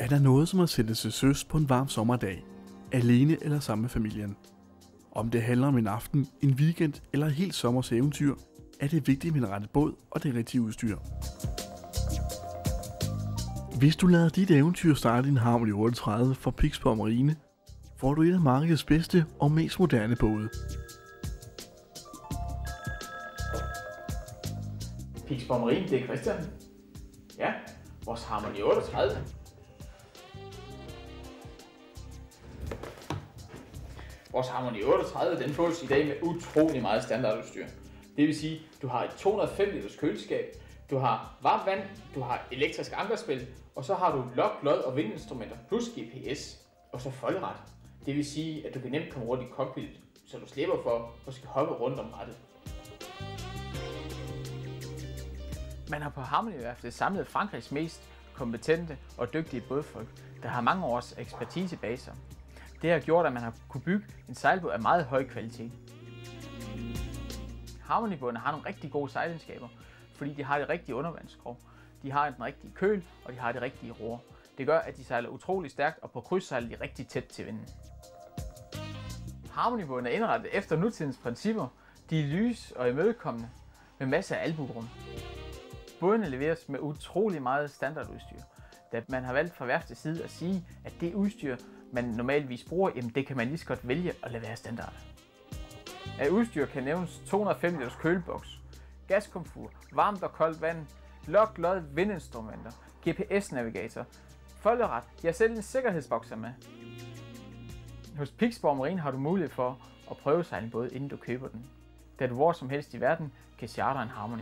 Er der noget som at sætte til søs på en varm sommerdag, alene eller sammen med familien? Om det handler om en aften, en weekend eller et helt sommers eventyr, er det vigtigt med en rette båd og det rigtige udstyr. Hvis du lader dit eventyr starte i en Harmony 38 fra Pixborg Marine, får du et af markedets bedste og mest moderne både. Pixborg Marine, det er Christian. Ja, vores Harmony 38. Vores Harmony 38, den fås i dag med utrolig meget standardudstyr. Det vil sige, du har et 205 liters køleskab, du har varmt vand, du har elektrisk ankerspil, og så har du lok, lod og vindinstrumenter plus GPS, og så folderet. Det vil sige, at du kan nemt komme rundt i cockpittet, så du slipper for at skal hoppe rundt om rattet. Man har på Harmony-værftet samlet Frankrigs mest kompetente og dygtige bådfolk, der har mange års ekspertise bag sig. Det har gjort, at man har kunne bygge en sejlbåd af meget høj kvalitet. Harmony-bådene har nogle rigtig gode sejlegenskaber, fordi de har det rigtige undervandsskrog, de har den rigtige køl, og de har det rigtige ror. Det gør, at de sejler utrolig stærkt, og på kryds sejler de rigtig tæt til vinden. Harmony-bådene er indrettet efter nutidens principper. De er lys og imødekommende, med masser af albuerum. Bådene leveres med utrolig meget standardudstyr, da man har valgt fra værftets side at sige, at det udstyr, man normalvis bruger, jamen det kan man lige så godt vælge at lade være standard. Af udstyr kan nævnes 205 liters køleboks, gaskomfur, varmt og koldt vand, lok, lod, vindinstrumenter, GPS-navigator, folderet, ja selv en sikkerhedsboks er med. Hos Pixborg Marine har du mulighed for at prøve sejle en båd, inden du køber den, da du hvor som helst i verden kan chartre en Harmony.